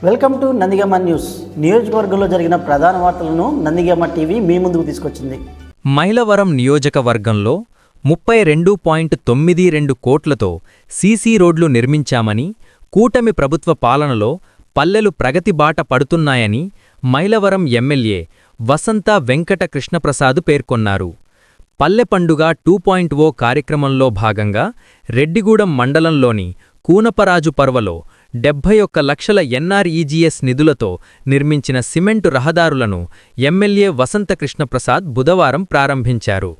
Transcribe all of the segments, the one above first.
Welcome to Nandigama news. నియోజకవర్గంలో జరిగిన ప్రధాన వార్తలను నందిగామ టీవీ మీ ముందుకు తీసుకొచ్చింది. మైలవరం నియోజకవర్గంలో 32.92 కోట్లతో సీసీ రోడ్లు నిర్మించామని, కూటమి ప్రభుత్వ పాలనలో పల్లెలు ప్రగతి బాట పడుతున్నాయని మైలవరం ఎమ్మెల్యే వసంత వెంకట కృష్ణప్రసాద్ పేర్కొన్నారు. పల్లె పండుగ 2.0 కార్యక్రమంలో భాగంగా రెడ్డిగూడెం మండలంలోని కూనపరాజు పర్వలో 71 లక్షల ఎన్ఆర్ఈజీఎస్ నిధులతో నిర్మించిన సిమెంటు రహదారులను ఎమ్మెల్యే వసంత కృష్ణప్రసాద్ బుధవారం ప్రారంభించారు.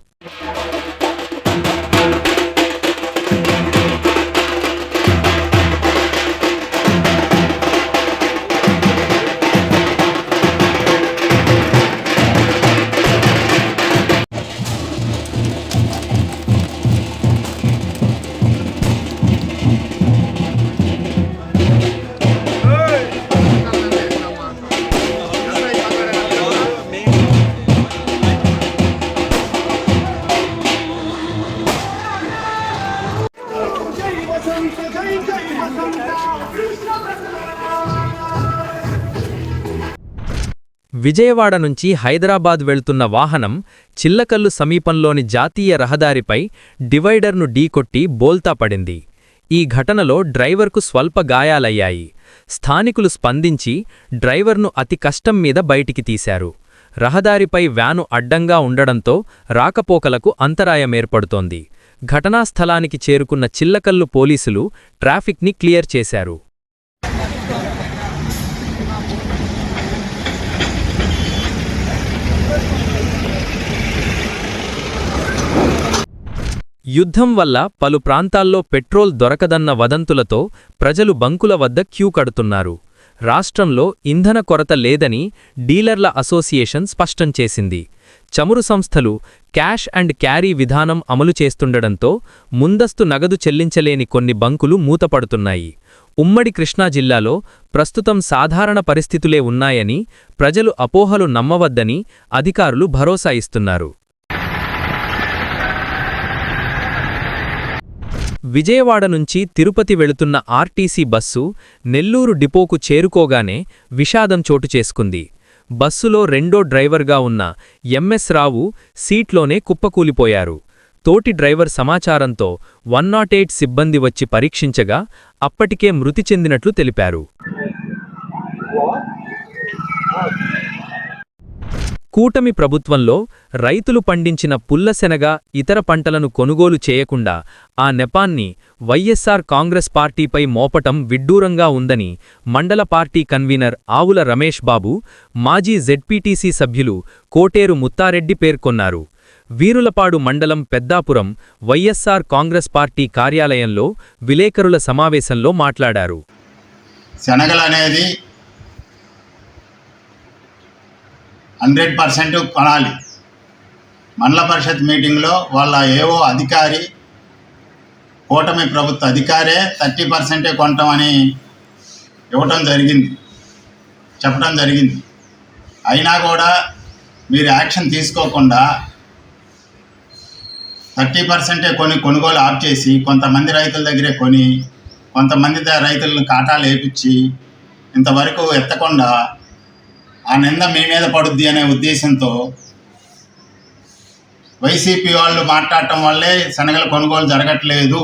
విజయవాడ నుంచి హైదరాబాద్ వెళ్తున్న వాహనం చిల్లకల్లు సమీపంలోని జాతీయ రహదారిపై డివైడర్ను ఢీకొట్టి బోల్తా పడింది. ఈ ఘటనలో డ్రైవర్కు స్వల్ప గాయాలయ్యాయి. స్థానికులు స్పందించి డ్రైవర్ను అతి కష్టం మీద బయటికి తీశారు. రహదారిపై వ్యాను అడ్డంగా ఉండడంతో రాకపోకలకు అంతరాయమేర్పడుతోంది. ఘటనా స్థలానికి చేరుకున్న చిల్లకల్లు పోలీసులు ట్రాఫిక్ని క్లియర్ చేశారు. యుద్ధం వల్ల పలు ప్రాంతాల్లో పెట్రోల్ దొరకదన్న వదంతులతో ప్రజలు బంకుల వద్ద క్యూ కడుతున్నారు. రాష్ట్రంలో ఇంధన కొరత లేదని డీలర్ల అసోసియేషన్ స్పష్టం చేసింది. చమురు సంస్థలు క్యాష్ అండ్ క్యారీ విధానం అమలు చేస్తుండడంతో ముందస్తు నగదు చెల్లించలేని కొన్ని బంకులు మూతపడుతున్నాయి. ఉమ్మడి కృష్ణా జిల్లాలో ప్రస్తుతం సాధారణ పరిస్థితులే ఉన్నాయని, ప్రజలు అపోహలు నమ్మవద్దని అధికారులు భరోసా ఇస్తున్నారు. విజయవాడ నుంచి తిరుపతి వెళుతున్న ఆర్టీసీ బస్సు నెల్లూరు డిపోకు చేరుకోగానే విషాదం చోటు చేసుకుంది. బస్సులో రెండో డ్రైవర్గా ఉన్న ఎంఎస్ రావు సీట్లోనే కుప్పకూలిపోయారు. తోటి డ్రైవర్ సమాచారంతో 108 సిబ్బంది వచ్చి పరీక్షించగా అప్పటికే మృతి చెందినట్లు తెలిపారు. కూటమి ప్రభుత్వంలో రైతులు పండించిన పుల్లశెనగ, ఇతర పంటలను కొనుగోలు చేయకుండా ఆ నెపాన్ని వైఎస్సార్ కాంగ్రెస్ పార్టీపై మోపటం విడ్డూరంగా ఉందని మండల పార్టీ కన్వీనర్ ఆవుల రమేష్ బాబు, మాజీ జెడ్పీటీసీ సభ్యులు కోటేరు ముత్తారెడ్డి పేర్కొన్నారు. వీరులపాడు మండలం పెద్దాపురం వైఎస్సార్ కాంగ్రెస్ పార్టీ కార్యాలయంలో విలేకరుల సమావేశంలో మాట్లాడారు. శనగలనేది 100% కొనాలి. మండల పరిషత్ మీటింగ్లో వాళ్ళ ఏవో అధికారి, కూటమి ప్రభుత్వ అధికారే 30% కొంటామని చెప్పడం జరిగింది. అయినా కూడా మీరు యాక్షన్ తీసుకోకుండా 30% కొనుగోలు ఆఫ్ చేసి కొంతమంది రైతుల దగ్గరే కొని కొంతమంది రైతులను కాటాలు వేపించి ఇంతవరకు ఎత్తకుండా ఆ నింద మీ మీద పడుద్ది అనే ఉద్దేశంతో వైసీపీ వాళ్ళు మాట్లాడటం వల్లే శనగల కొనుగోలు జరగట్లేదు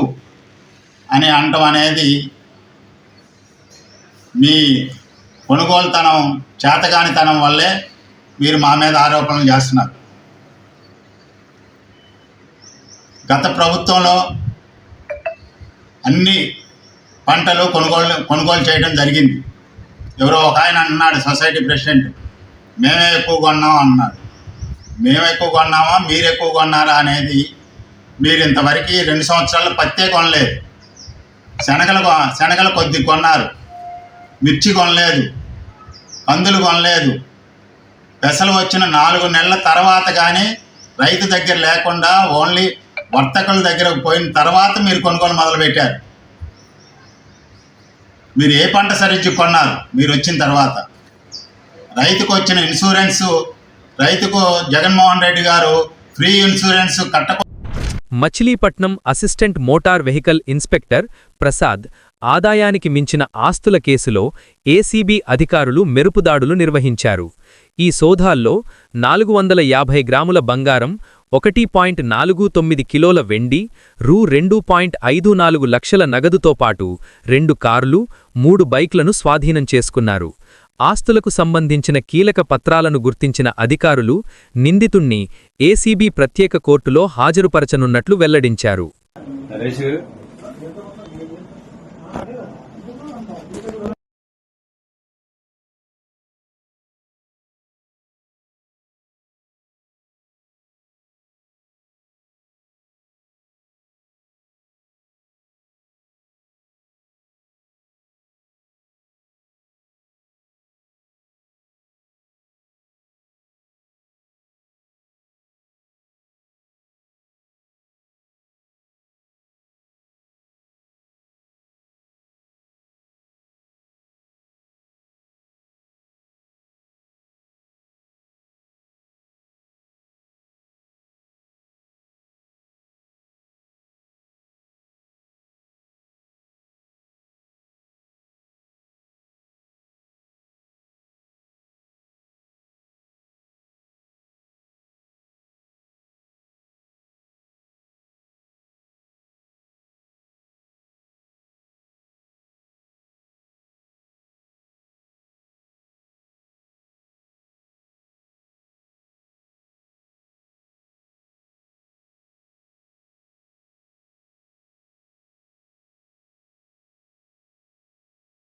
అని అనటం అనేది మీ కొనుగోలుతనం, చేతగానితనం వల్లే మీరు మా మీద ఆరోపణలు చేస్తున్నారు. గత ప్రభుత్వంలో అన్ని పంటలు కొనుగోలు చేయడం జరిగింది. ఎవరో ఒక ఆయన అన్నాడు, సొసైటీ ప్రెసిడెంట్, మేమే ఎక్కువ కొన్నాం అన్నాడు. మేము ఎక్కువ కొన్నామా మీరు ఎక్కువ కొన్నారా అనేది, మీరు ఇంతవరకు 2 సంవత్సరాలు పత్తే కొనలేదు. శనగలు కొద్ది కొన్నారు, మిర్చి కొనలేదు, కందులు కొనలేదు. పెసలు వచ్చిన 4 నెలల తర్వాత కానీ రైతు దగ్గర లేకుండా ఓన్లీ వర్తకుల దగ్గరకు పోయిన తర్వాత మీరు కొనుగోలు మొదలుపెట్టారు. మీరు ఏ పంట సరిగ్గా కొన్నారు? మీరు వచ్చిన తర్వాత రైతుకు వచ్చిన ఇన్సూరెన్సు, రైతుకు జగన్మోహన్ రెడ్డి గారు free insurance Machilipatnam assistant motor vehicle inspector Prasad ఆదాయానికి మించిన ఆస్తుల కేసులో ఏసీబీ అధికారులు మెరుపుదాడులు నిర్వహించారు. ఈ సోదాల్లో 450 గ్రాముల బంగారం, 1.49 కిలోల వెండి, రూ. 2.54 లక్షల నగదుతో పాటు 2 కార్లు, 3 బైక్లను స్వాధీనం చేసుకున్నారు. ఆస్తులకు సంబంధించిన కీలక పత్రాలను గుర్తించిన అధికారులు నిందితుణ్ణి ఏసీబీ ప్రత్యేక కోర్టులో హాజరుపరచనున్నట్లు వెల్లడించారు.